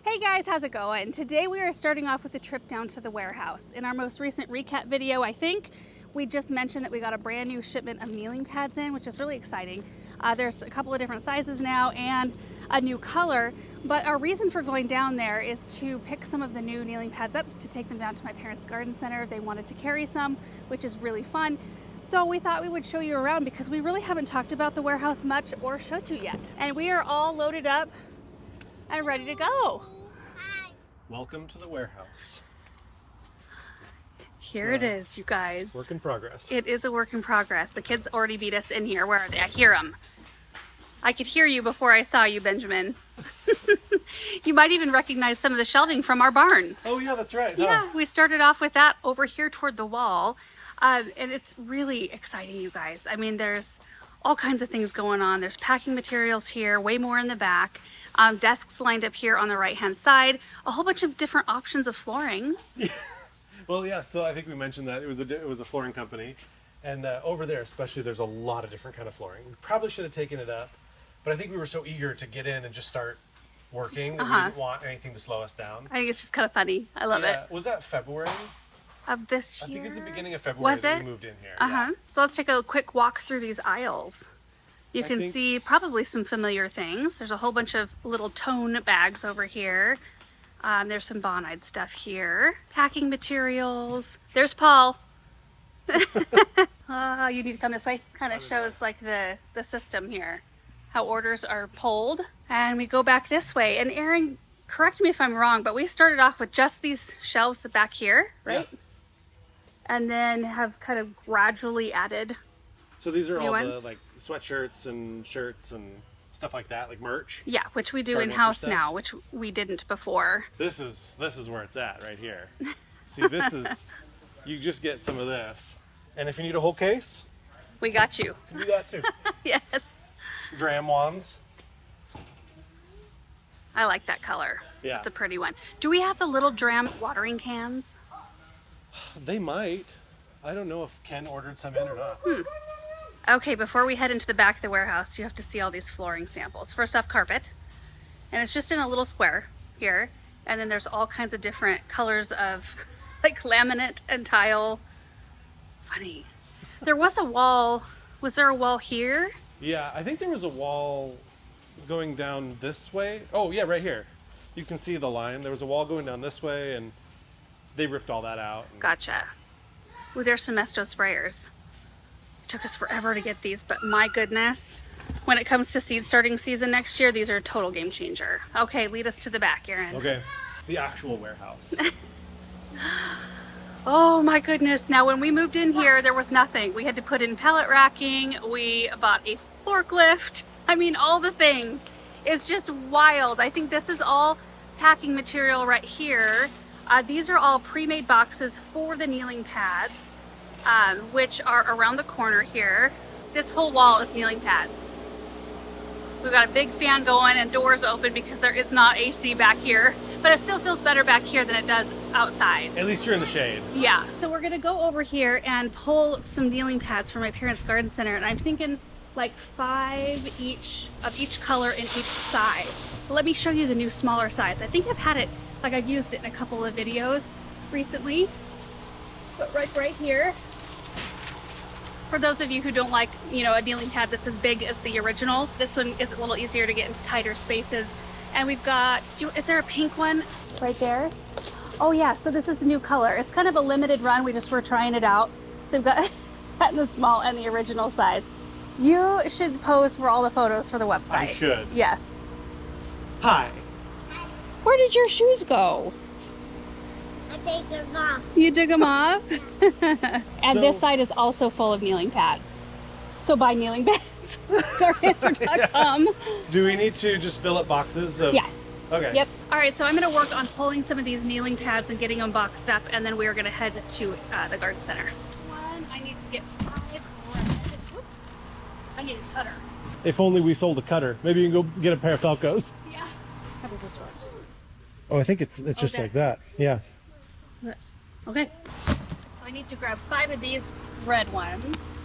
Hey guys, how's it going? Today we are starting off with a trip down to the warehouse. In our most recent recap video, I think we just mentioned that we got a brand new shipment of kneeling pads in, which is really exciting. There's a couple of different sizes now and a new color, but our reason for going down there is to pick some of the new kneeling pads up to take them down to my parents' garden center. They wanted to carry some, which is really fun. So we thought we would show you around because we really haven't talked about the warehouse much or showed you yet. And we are all loaded up and ready to go. Welcome to the warehouse. Here it is, you guys. Work in progress. It is a work in progress. The kids already beat us in here. Where are they? I hear them. I could hear you before I saw you, Benjamin. You might even recognize some of the shelving from our barn. Oh yeah, that's right. Yeah, huh? we started off with that over here toward the wall. And it's really exciting, you guys. I mean, there's all kinds of things going on. There's packing materials here, way more in the back. Desks lined up here on the right-hand side. A whole bunch of different options of flooring. Yeah. Well, yeah. So I think we mentioned that it was a flooring company, and over there, especially, there's a lot of different kind of flooring. We probably should have taken it up, but I think we were so eager to get in and just start working that we didn't want anything to slow us down. I think it's just kind of funny. I love it. Was that February? Of this year? I think it's the beginning of February that we moved in here. Yeah. So let's take a quick walk through these aisles. You can see probably some familiar things. There's a whole bunch of little tone bags over here. There's some Bonide stuff here. Packing materials. There's Paul. You need to come this way. Kind of shows like the system here. How orders are pulled. And we go back this way. And Aaron, correct me if I'm wrong, but we started off with just these shelves back here, right? Yeah. And then have kind of gradually added. So these are all ones? the like sweatshirts and shirts and stuff like that, like merch. Yeah, which we do Garden in-house stuff. now, which we didn't before. This is where it's at right here. See, this is, you just get some of this. And if you need a whole case, We got you. you can do that too. Yes. Dram wands. I like that color. Yeah. It's a pretty one. Do we have the little dram watering cans? They might. I don't know if Ken ordered some in or not. Okay, before we head into the back of the warehouse, you have to see all these flooring samples. First off, carpet. And it's just in a little square here. And then there's all kinds of different colors of like laminate and tile. Funny. There was a wall. Was there a wall here? Yeah, I think there was a wall going down this way. Oh, yeah, right here. You can see the line. There was a wall going down this way, and they ripped all that out. Gotcha. Ooh, there's some Mesto sprayers. It took us forever to get these, but my goodness, when it comes to seed starting season next year, these are a total game changer. Okay, lead us to the back, Aaron. Okay, the actual warehouse. Oh my goodness. Now, when we moved in here, there was nothing. We had to put in pallet racking. We bought a forklift. I mean, all the things. It's just wild. I think this is all packing material right here. These are all pre-made boxes for the kneeling pads, which are around the corner here. This whole wall is kneeling pads. We've got a big fan going and doors open because there is not AC back here, but it still feels better back here than it does outside. At least you're in the shade. Yeah. So we're gonna go over here and pull some kneeling pads from my parents' garden center, and I'm thinking like 5 each of each color in each size. Let me show you the new smaller size. I think I've had it, like I've used it in a couple of videos recently, but right here. For those of you who don't like, you know, a kneeling pad that's as big as the original, this one is a little easier to get into tighter spaces. And we've got, is there a pink one right there? Oh yeah, so this is the new color. It's kind of a limited run. We just were trying it out. So we've got that in the small and the original size. You should pose for all the photos for the website. I should. Yes. Hi. Where did your shoes go? I take them off. You took them off? And So- this side is also full of kneeling pads. So buy kneeling pads. GardenCenter.com. Do we need to just fill up boxes of... Yeah. Okay. Yep. All right, so I'm going to work on pulling some of these kneeling pads and getting them boxed up, and then we're going to head to the garden center. One, I need to get 5 red. Whoops. I need a cutter. If only we sold a cutter. Maybe you can go get a pair of Falcos. Yeah. How does this work? Oh, I think it's just there. like that. Yeah. Okay. So I need to grab 5 of these red ones.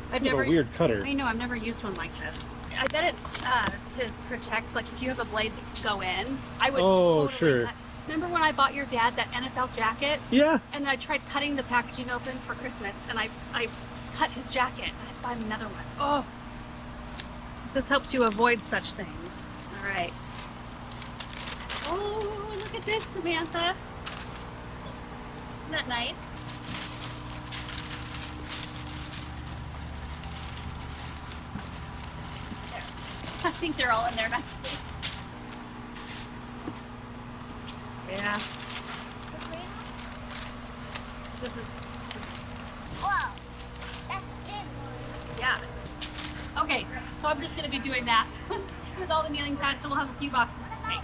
I've Kind of never a weird cutter. I know, I've never used one like this. I bet it's to protect, like if you have a blade that could go in, I would Oh, totally sure. cut. Remember when I bought your dad that NFL jacket? Yeah. And then I tried cutting the packaging open for Christmas, and I cut his jacket. I had to buy him another one. Oh, this helps you avoid such things. All right. Oh, look at this, Samantha. Isn't that nice? There. I think they're all in there nicely. Yes. This is, Whoa, that's a big one. yeah. Okay, so I'm just gonna be doing that with all the kneeling pads, so we'll have a few boxes to take.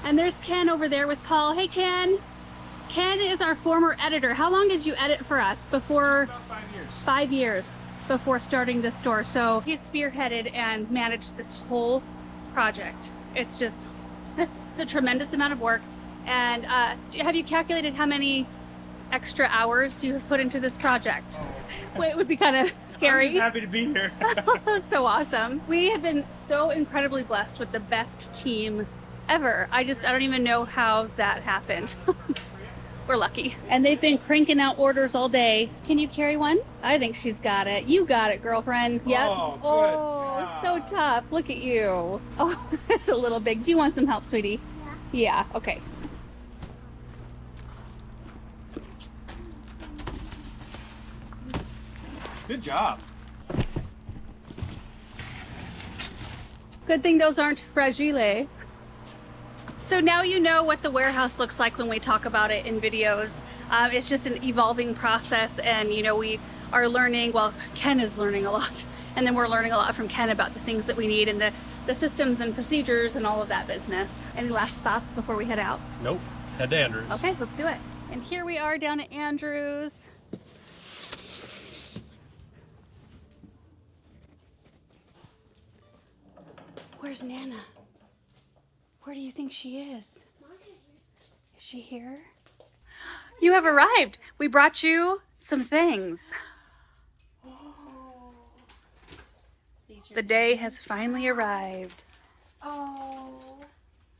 And there's Ken over there with Paul. Hey, Ken. Ken is our former editor. How long did you edit for us before? About 5 years. 5 years before starting the store. So he's spearheaded and managed this whole project. It's just, it's a tremendous amount of work. And have you calculated how many extra hours you have put into this project? Oh. Well, it would be kind of scary. I'm just happy to be here. So awesome. We have been so incredibly blessed with the best team ever. I don't even know how that happened. We're lucky. And they've been cranking out orders all day. Can you carry one? I think she's got it. You got it, girlfriend. Yep. Oh, good Oh, it's so job. tough. Look at you. Oh, it's a little big. Do you want some help, sweetie? Yeah. Yeah, okay. Good job. Good thing those aren't fragile. So now you know what the warehouse looks like when we talk about it in videos. It's just an evolving process, and you know, we are learning, well, Ken is learning a lot, and then we're learning a lot from Ken about the things that we need and the systems and procedures and all of that business. Any last thoughts before we head out? Nope. Let's head to Andrews. Okay, let's do it. And here we are down at Andrews. Where's Nana? Where do you think she is? Is she here? You have arrived. We brought you some things. The day has finally arrived. Oh,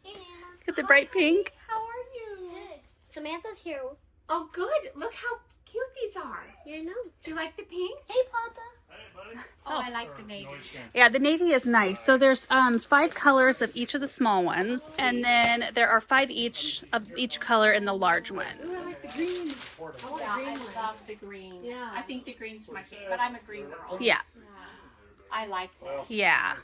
Hey, Nana. Look at the bright pink. how are you? Good. Samantha's here. Oh, good. Look how cute these are. You know. Do you like the pink? Hey, Papa. Oh, I like the navy. Yeah, the navy is nice. So there's 5 colors of each of the small ones, and then there are 5 each of each color in the large one. Ooh, I like the green. Yeah, I love the green. Yeah. I think the green's my favorite, but I'm a green girl. Yeah, I like this. yeah.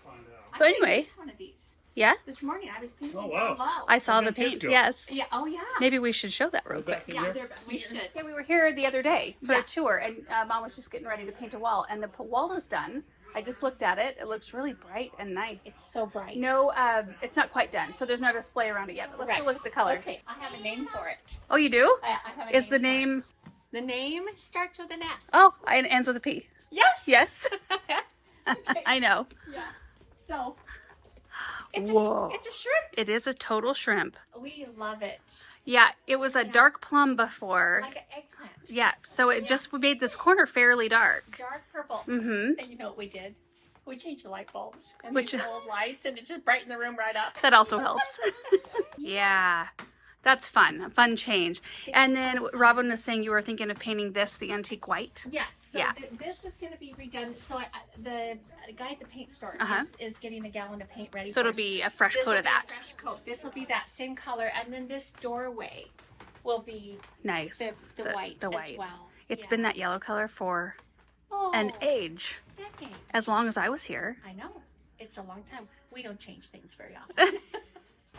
I So painted anyway, this one of these. yeah, This morning I was painting Oh, wow. down low. I saw the Where'd the kids paint. go? Yes. Yeah, oh yeah. Maybe we should show that real quick. Yeah, we should. Yeah, we were here the other day for Yeah. a tour, and Mom was just getting ready to paint a wall, and the wall is done. I just looked at it. It looks really bright and nice. It's so bright. No, it's not quite done, so there's no display around it yet. But let's Right. go look at the color. Okay, I have a name for it. Oh, you do? I have a Is the for it. name? The name starts with an S. Oh, and ends with a P. Yes. Yes. Okay. I know. Yeah. So it's Whoa. it's a shrimp. It is a total shrimp. We love it. Yeah, it was a dark plum before. Like an eggplant. Yeah, so it just made this corner fairly dark. Dark purple. Mm-hmm. And you know what we did? We changed the light bulbs and Which- these old lights, and it just brightened the room right up. That also helps. Yeah, that's fun. A fun change. And then Robin was saying you were thinking of painting this the antique white. Yes. So Yeah. this is going to be redone. So the guy at the paint store Uh-huh. is getting a gallon of paint ready. So for it'll us. be a fresh This coat will of be a that. fresh coat. This will be that same color, and then this doorway will be Nice. the white The as white. well. It's Yeah. been that yellow color for Oh, an age, decades. as long as I was here. I know. It's a long time. We don't change things very often.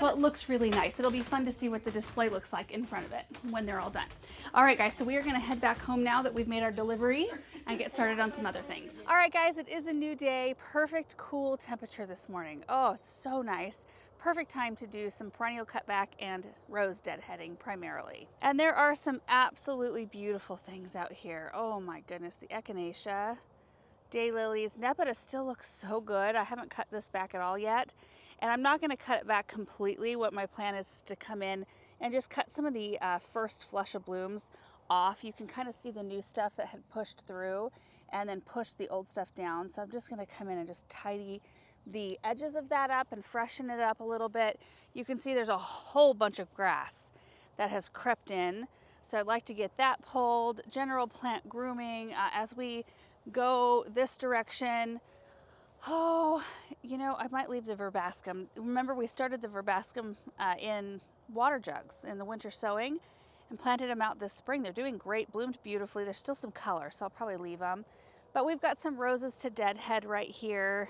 Well, it looks really nice. It'll be fun to see what the display looks like in front of it when they're all done. All right, guys, so we are going to head back home now that we've made our delivery and get started on some other things. All right, guys, it is a new day. Perfect cool temperature this morning. Oh, it's so nice. Perfect time to do some perennial cutback and rose deadheading primarily. And there are some absolutely beautiful things out here. Oh my goodness, the echinacea, daylilies. Nepeta still looks so good. I haven't cut this back at all yet. And I'm not going to cut it back completely. What my plan is to come in and just cut some of the first flush of blooms off. You can kind of see the new stuff that had pushed through and then push the old stuff down. So I'm just going to come in and just tidy the edges of that up and freshen it up a little bit. You can see there's a whole bunch of grass that has crept in. So I'd like to get that pulled. General plant grooming as we go this direction. Oh, you know, I might leave the verbascum. Remember, we started the verbascum in water jugs in the winter sowing and planted them out this spring. They're doing great, bloomed beautifully. There's still some color, so I'll probably leave them. But we've got some roses to deadhead right here.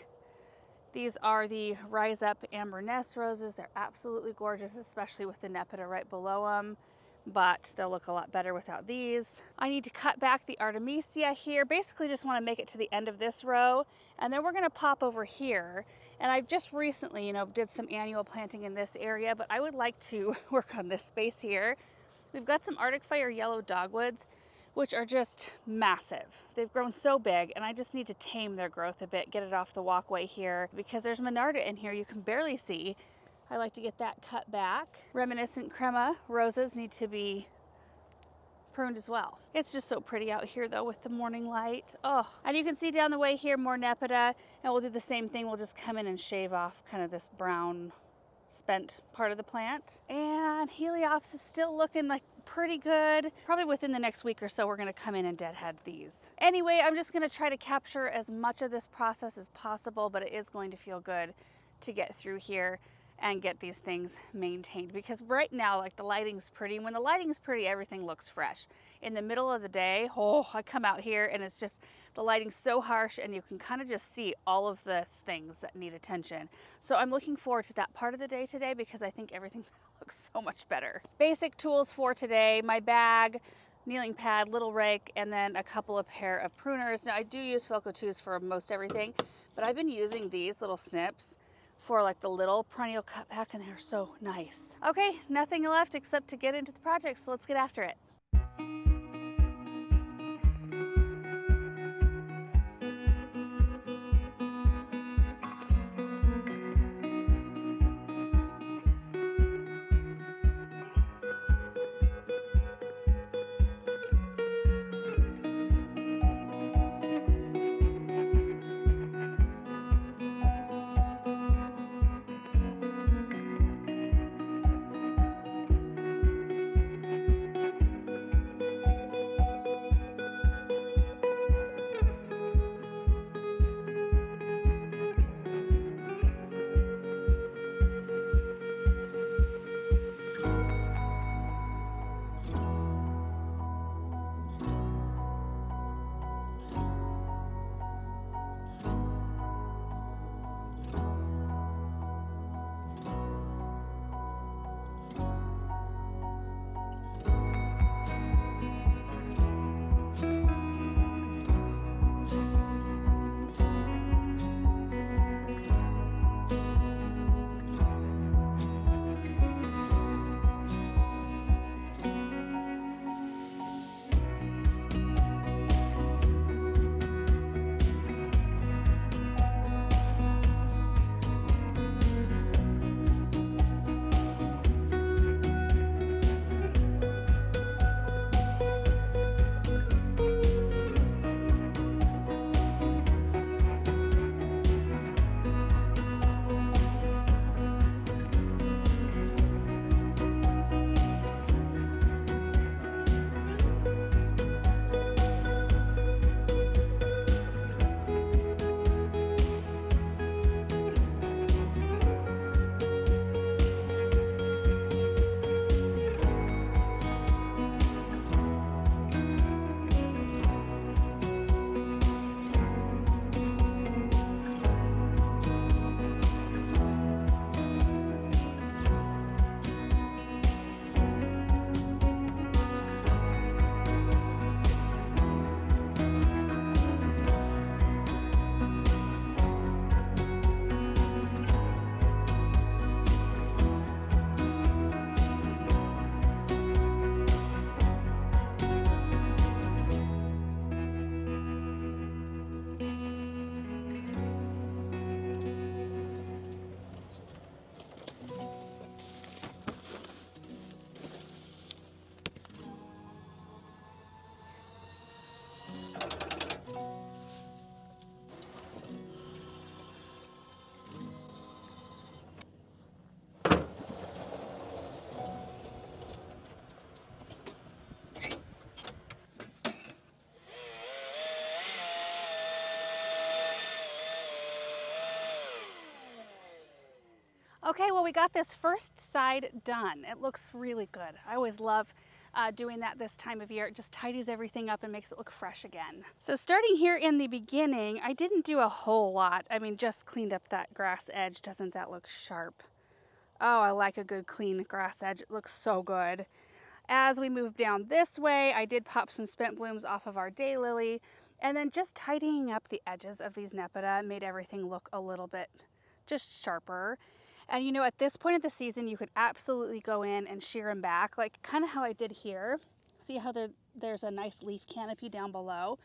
These are the Rise Up Amber Nest roses. They're absolutely gorgeous, especially with the Nepeta right below them, but they'll look a lot better without these. I need to cut back the Artemisia here. Basically just want to make it to the end of this row, and then we're going to pop over here. And I've just recently, you know, did some annual planting in this area, but I would like to work on this space here. We've got some Arctic Fire yellow dogwoods, which are just massive. They've grown so big, and I just need to tame their growth a bit, get it off the walkway here, because there's Monarda in here you can barely see. I like to get that cut back. Reminiscent crema roses need to be pruned as well. It's just so pretty out here though with the morning light. Oh, and you can see down the way here more Nepeta, and we'll do the same thing. We'll just come in and shave off kind of this brown spent part of the plant. And Heliops is still looking like pretty good. Probably within the next week or so, we're gonna come in and deadhead these. Anyway, I'm just gonna try to capture as much of this process as possible, but it is going to feel good to get through here and get these things maintained, because right now, like, the lighting's pretty. When the lighting's pretty, everything looks fresh. In the middle of the day, oh, I come out here and it's just, the lighting's so harsh and you can kind of just see all of the things that need attention. So I'm looking forward to that part of the day today, because I think everything's gonna look so much better. Basic tools for today: my bag, kneeling pad, little rake, and then a couple of pair of pruners. Now I do use Filco 2s for most everything, but I've been using these little snips for like the little perennial cutback, and they're so nice. Okay, nothing left except to get into the project, so let's get after it. Okay, well, we got this first side done. It looks really good. I always love doing that this time of year. It just tidies everything up and makes it look fresh again. So starting here in the beginning, I didn't do a whole lot. I mean, just cleaned up that grass edge. Doesn't that look sharp? Oh, I like a good clean grass edge. It looks so good. As we move down this way, I did pop some spent blooms off of our daylily, and then just tidying up the edges of these Nepeta made everything look a little bit just sharper. And you know, at this point of the season, you could absolutely go in and shear them back, like kind of how I did here. See how there's a nice leaf canopy down below?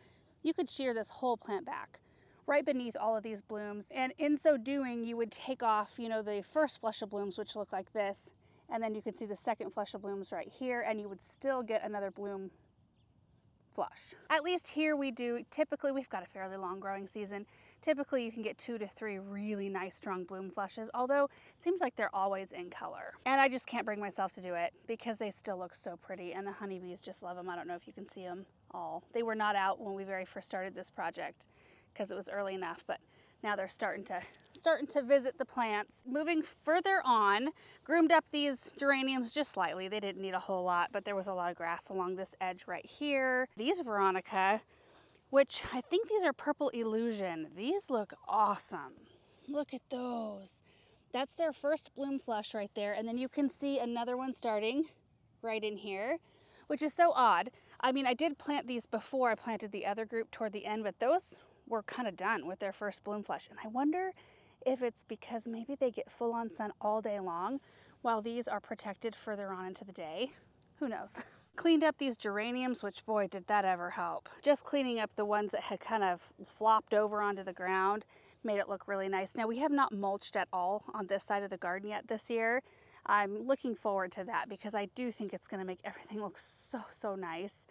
You could shear this whole plant back right beneath all of these blooms. And in so doing, you would take off, you know, the first flush of blooms, which look like this. And then you can see the second flush of blooms right here, and you would still get another bloom flush. At least here we do, typically we've got a fairly long growing season. Typically you can get 2 to 3 really nice strong bloom flushes, although it seems like they're always in color. And I just can't bring myself to do it because they still look so pretty, and the honeybees just love them. I don't know if you can see them all. They were not out when we very first started this project because it was early enough, but now they're starting to visit the plants. Moving further on, groomed up these geraniums just slightly. They didn't need a whole lot, but there was a lot of grass along this edge right here. These Veronica, which I think these are Purple Illusion. These look awesome. Look at those. That's their first bloom flush right there. And then you can see another one starting right in here, which is so odd. I mean, I did plant these before I planted the other group toward the end, but those were kind of done with their first bloom flush. And I wonder if it's because maybe they get full on sun all day long while these are protected further on into the day. Who knows? Cleaned up these geraniums, which boy, did that ever help. Just cleaning up the ones that had kind of flopped over onto the ground made it look really nice. Now we have not mulched at all on this side of the garden yet this year. I'm looking forward to that because I do think it's going to make everything look so nice.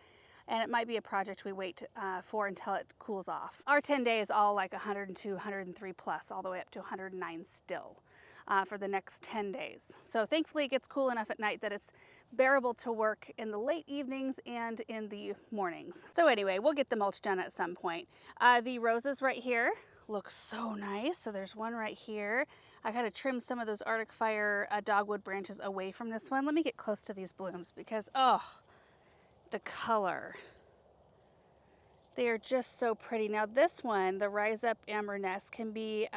And it might be a project we wait for until it cools off. Our 10-day is all like 102, 103 plus, all the way up to 109 still for the next 10 days. So thankfully it gets cool enough at night that it's bearable to work in the late evenings and in the mornings. So anyway, we'll get the mulch done at some point. The roses right here look so nice. So there's one right here. I gotta trim some of those Arctic Fire dogwood branches away from this one. Let me get close to these blooms because, oh, the color. They are just so pretty. Now this one, the Rise Up Amber Nest, can be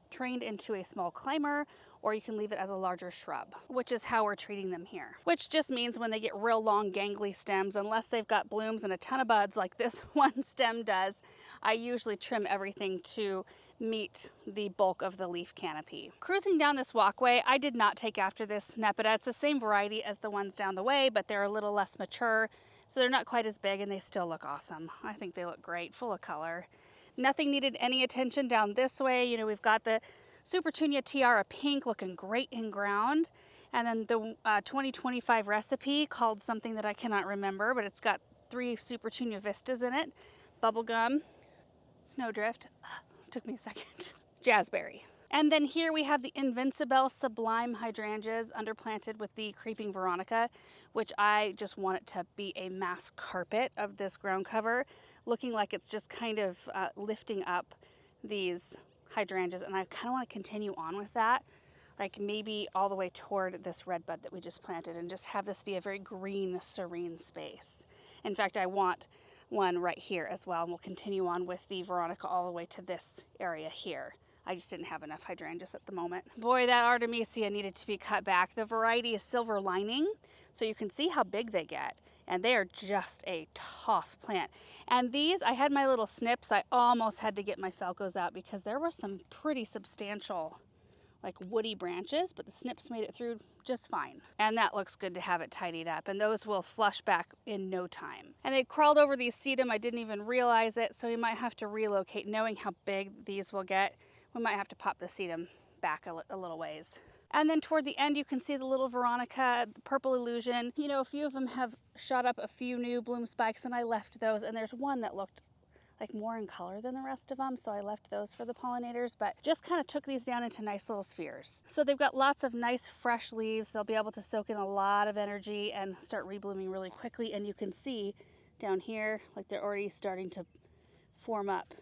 trained into a small climber, or you can leave it as a larger shrub, which is how we're treating them here. Which just means when they get real long gangly stems, unless they've got blooms and a ton of buds like this one stem does, I usually trim everything to meet the bulk of the leaf canopy. Cruising down this walkway, I did not take after this Nepeta. It's the same variety as the ones down the way, but they're a little less mature, so they're not quite as big, and they still look awesome. I think they look great, full of color. Nothing needed any attention down this way. You know, we've got the Supertunia Tiara Pink looking great in ground. And then the 2025 recipe called something that I cannot remember, but it's got 3 Supertunia Vistas in it. Bubblegum, Snowdrift, took me a second, Jazzberry. And then here we have the Invincibelle Sublime Hydrangeas underplanted with the Creeping Veronica, which I just want it to be a mass carpet of this ground cover, looking like it's just kind of lifting up these hydrangeas. And I kind of want to continue on with that, like maybe all the way toward this red bud that we just planted, and just have this be a very green, serene space. In fact, I want one right here as well, and we'll continue on with the Veronica all the way to this area here. I just didn't have enough hydrangeas at the moment. Boy, that Artemisia needed to be cut back. The variety is Silver Lining, so you can see how big they get. And they are just a tough plant. And these, I had my little snips. I almost had to get my Falcos out because there were some pretty substantial, like woody branches, but the snips made it through just fine. And that looks good to have it tidied up. And those will flush back in no time. And they crawled over these sedum. I didn't even realize it, so we might have to relocate. Knowing how big these will get, we might have to pop the sedum back a little ways. And then toward the end, you can see the little Veronica, the Purple Illusion. You know, a few of them have shot up a few new bloom spikes, and I left those. And there's one that looked like more in color than the rest of them, so I left those for the pollinators, but just kind of took these down into nice little spheres. So they've got lots of nice fresh leaves. They'll be able to soak in a lot of energy and start reblooming really quickly. And you can see down here, like they're already starting to form up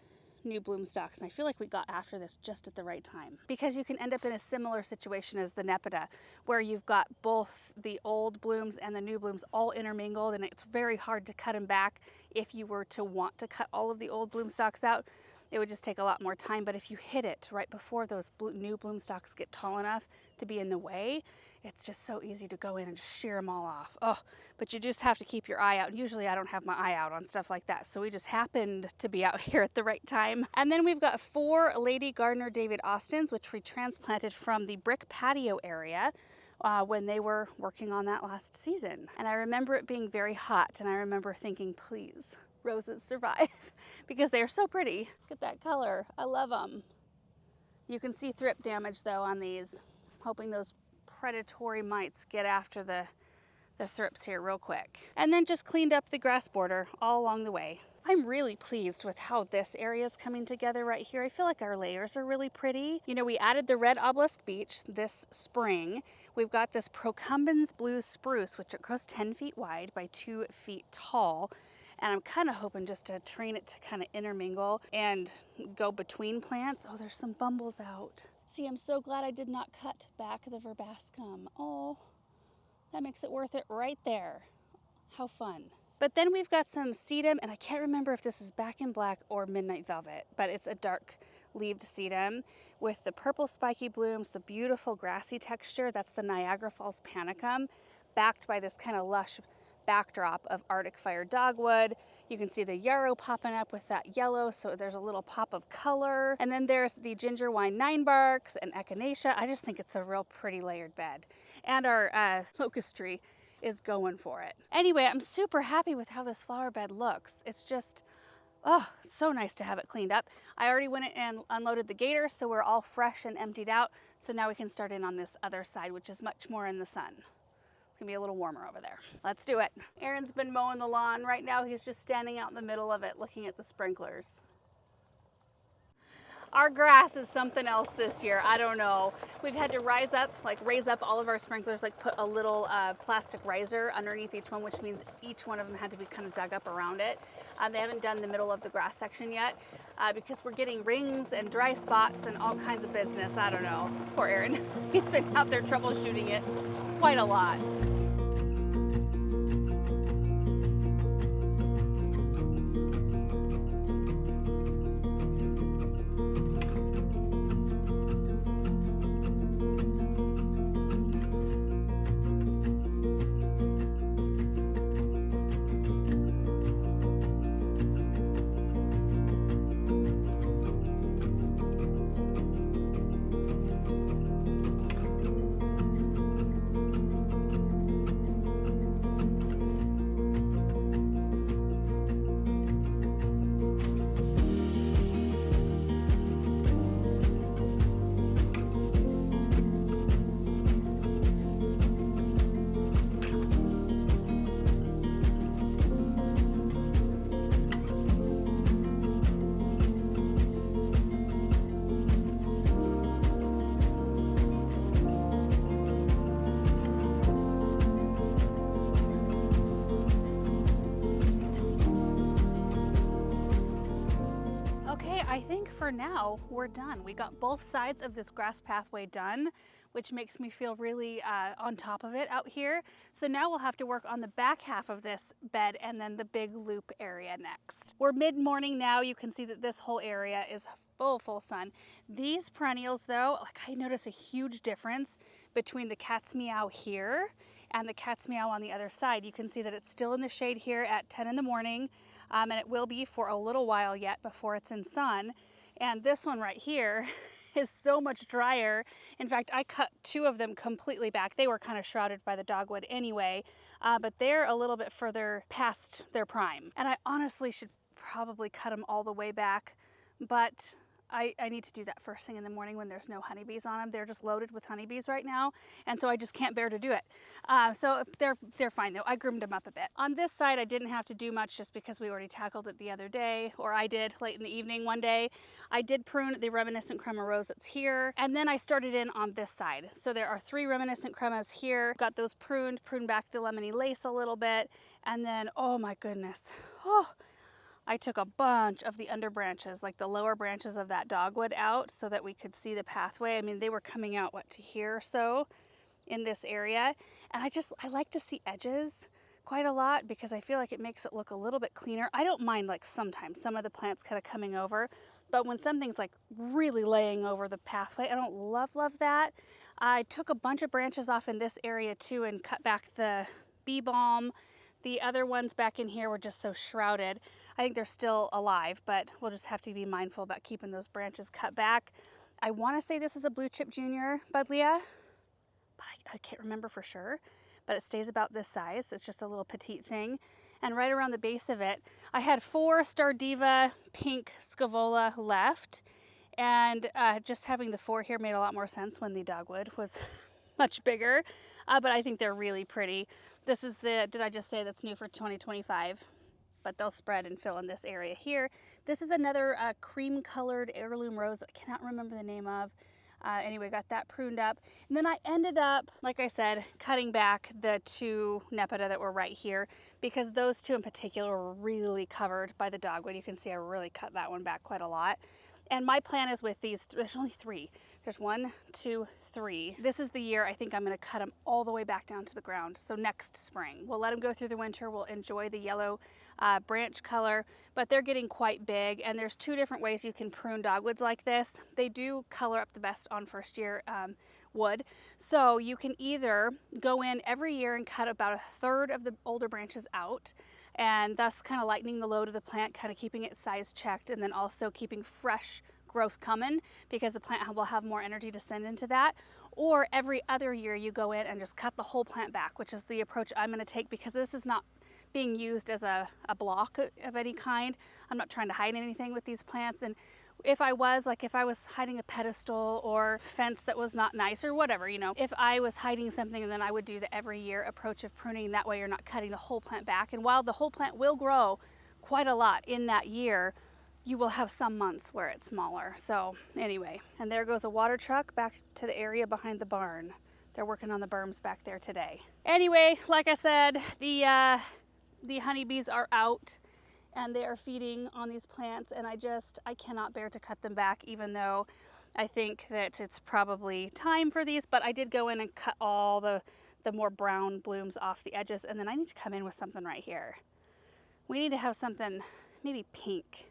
new bloom stalks, and I feel like we got after this just at the right time, because you can end up in a similar situation as the Nepeta, where you've got both the old blooms and the new blooms all intermingled, and it's very hard to cut them back. If you were to want to cut all of the old bloom stalks out, it would just take a lot more time. But if you hit it right before those new bloom stalks get tall enough to be in the way, it's just so easy to go in and just shear them all off. Oh, but you just have to keep your eye out. Usually I don't have my eye out on stuff like that, so we just happened to be out here at the right time. And then we've got 4 Lady Gardner David Austins, which we transplanted from the brick patio area when they were working on that last season. And I remember it being very hot, and I remember thinking, please, roses survive, because they're so pretty. Look at that color. I love them. You can see thrip damage though on these. Hoping those predatory mites get after the thrips here real quick. And then just cleaned up the grass border all along the way. I'm really pleased with how this area is coming together right here. I feel like our layers are really pretty. You know, we added the red obelisk beech this spring. We've got this Procumbens blue spruce, which it grows 10 feet wide by 2 feet tall. And I'm kind of hoping just to train it to kind of intermingle and go between plants. Oh, there's some bumbles out. See, I'm so glad I did not cut back the verbascum. Oh, that makes it worth it right there. How fun. But then we've got some sedum, and I can't remember if this is back in black or midnight velvet, but it's a dark leaved sedum with the purple spiky blooms, the beautiful grassy texture. That's the Niagara Falls panicum, backed by this kind of lush backdrop of Arctic fire dogwood. You can see the yarrow popping up with that yellow, so there's a little pop of color. And then there's the ginger wine 9-barks and echinacea. I just think it's a real pretty layered bed. And our locust tree is going for it. Anyway, I'm super happy with how this flower bed looks. It's just, oh, so nice to have it cleaned up. I already went and unloaded the gator, so we're all fresh and emptied out. So now we can start in on this other side, which is much more in the sun. Gonna be a little warmer over there. Let's do it. Aaron's been mowing the lawn. Right now he's just standing out in the middle of it looking at the sprinklers. Our grass is something else this year. I don't know. We've had to raise up all of our sprinklers, like put a little plastic riser underneath each one, which means each one of them had to be kind of dug up around it. They haven't done the middle of the grass section yet because we're getting rings and dry spots and all kinds of business. I don't know. Poor Aaron. He's been out there troubleshooting it quite a lot. I think for now we're done. We got both sides of this grass pathway done, which makes me feel really on top of it out here. So now we'll have to work on the back half of this bed and then the big loop area next. We're mid-morning now. You can see that this whole area is full sun. These perennials though, like I notice a huge difference between the cat's meow here and the cat's meow on the other side. You can see that it's still in the shade here at 10 in the morning. And it will be for a little while yet before it's in sun. And this one right here is so much drier. In fact, I cut 2 of them completely back. They were kind of shrouded by the dogwood anyway, but they're a little bit further past their prime. And I honestly should probably cut them all the way back, but I need to do that first thing in the morning when there's no honeybees on them. They're just loaded with honeybees right now, and so I just can't bear to do it. So they're fine though. I groomed them up a bit. On this side, I didn't have to do much just because we already tackled it the other day, or I did late in the evening one day. I did prune the reminiscent crema rose that's here, and then I started in on this side. So there are 3 reminiscent cremas here. Got those pruned back the lemony lace a little bit, and then, oh my goodness. Oh, I took a bunch of the under branches, like the lower branches of that dogwood out so that we could see the pathway. I mean, they were coming out, what, to here or so in this area. And I like to see edges quite a lot because I feel like it makes it look a little bit cleaner. I don't mind like sometimes some of the plants kind of coming over, but when something's like really laying over the pathway, I don't love that. I took a bunch of branches off in this area too and cut back the bee balm. The other ones back in here were just so shrouded. I think they're still alive, but we'll just have to be mindful about keeping those branches cut back. I want to say this is a Blue Chip Junior Buddleia, but I can't remember for sure. But it stays about this size. It's just a little petite thing. And right around the base of it, I had 4 Star Diva pink Scaevola left. And just having the 4 here made a lot more sense when the dogwood was much bigger. But I think they're really pretty. This is the, did I just say that's new for 2025? But they'll spread and fill in this area here. This is another cream colored heirloom rose I cannot remember the name of. Anyway, got that pruned up. And then I ended up, like I said, cutting back the 2 Nepeta that were right here because those 2 in particular were really covered by the dogwood. You can see I really cut that one back quite a lot. And my plan is with these, there's only 3. There's 1, 2, 3. This is the year I think I'm going to cut them all the way back down to the ground. So next spring, we'll let them go through the winter. We'll enjoy the yellow branch color, but they're getting quite big. And there's 2 different ways you can prune dogwoods like this. They do color up the best on first year wood. So you can either go in every year and cut about 1/3 of the older branches out, and thus kind of lightening the load of the plant, kind of keeping its size checked, and then also keeping fresh growth coming because the plant will have more energy to send into that. Or every other year you go in and just cut the whole plant back, which is the approach I'm going to take because this is not being used as a block of any kind. I'm not trying to hide anything with these plants, and if I was hiding a pedestal or fence that was not nice or whatever, you know, if I was hiding something, then I would do the every year approach of pruning. That way you're not cutting the whole plant back. And while the whole plant will grow quite a lot in that year, you will have some months where it's smaller. So anyway, and there goes a water truck back to the area behind the barn. They're working on the berms back there today. Anyway, like I said, the honeybees are out and they are feeding on these plants, and I cannot bear to cut them back, even though I think that it's probably time for these. But I did go in and cut all the more brown blooms off the edges, and then I need to come in with something right here. We need to have something maybe pink.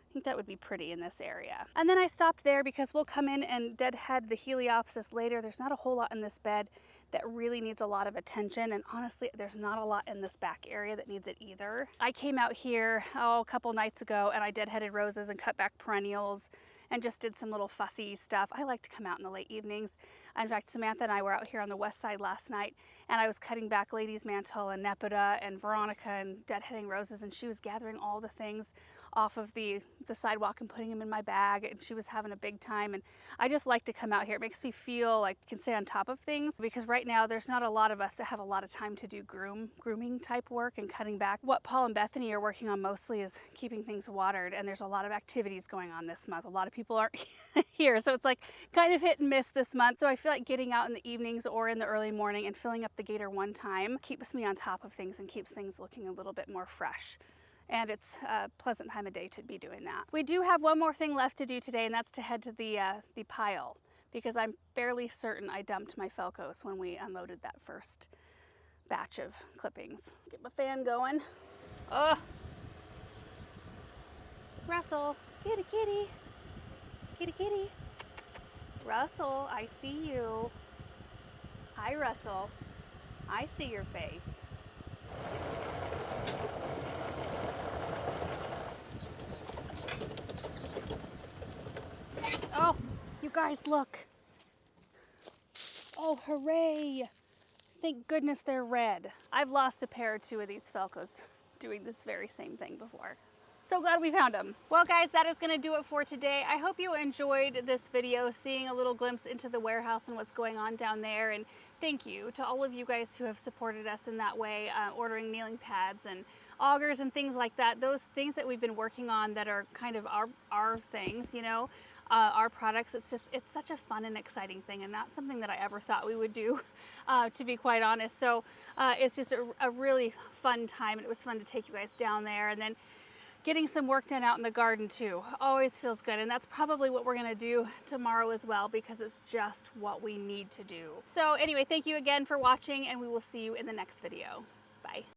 I think that would be pretty in this area. And then I stopped there because we'll come in and deadhead the Heliopsis later. There's not a whole lot in this bed that really needs a lot of attention, and honestly there's not a lot in this back area that needs it either. I came out here a couple nights ago and I deadheaded roses and cut back perennials and just did some little fussy stuff. I like to come out in the late evenings. In fact, Samantha and I were out here on the west side last night, and I was cutting back Lady's Mantle and Nepeta and Veronica and deadheading roses, and she was gathering all the things off of the sidewalk and putting them in my bag, and she was having a big time. And I just like to come out here. It makes me feel like I can stay on top of things, because right now there's not a lot of us that have a lot of time to do grooming type work and cutting back. What Paul and Bethany are working on mostly is keeping things watered, and there's a lot of activities going on this month. A lot of people aren't here, so it's like kind of hit and miss this month. So I feel like getting out in the evenings or in the early morning and filling up the gator one time keeps me on top of things and keeps things looking a little bit more fresh. And it's a pleasant time of day to be doing that. We do have one more thing left to do today, and that's to head to the pile, because I'm fairly certain I dumped my Felcos when we unloaded that first batch of clippings. Get my fan going. Oh, Russell, kitty, kitty, kitty, kitty. Russell, I see you. Hi, Russell. I see your face. Oh, you guys, look. Oh, hooray. Thank goodness they're red. I've lost a pair or two of these Felcos doing this very same thing before. So glad we found them. Well, guys, that is gonna do it for today. I hope you enjoyed this video, seeing a little glimpse into the warehouse and what's going on down there. And thank you to all of you guys who have supported us in that way, ordering kneeling pads and augers and things like that. Those things that we've been working on that are kind of our things, you know, our products. It's such a fun and exciting thing, and not something that I ever thought we would do, to be quite honest. So it's just a really fun time, and it was fun to take you guys down there. And then getting some work done out in the garden too. Always feels good, and that's probably what we're gonna do tomorrow as well, because it's just what we need to do. So anyway, thank you again for watching, and we will see you in the next video.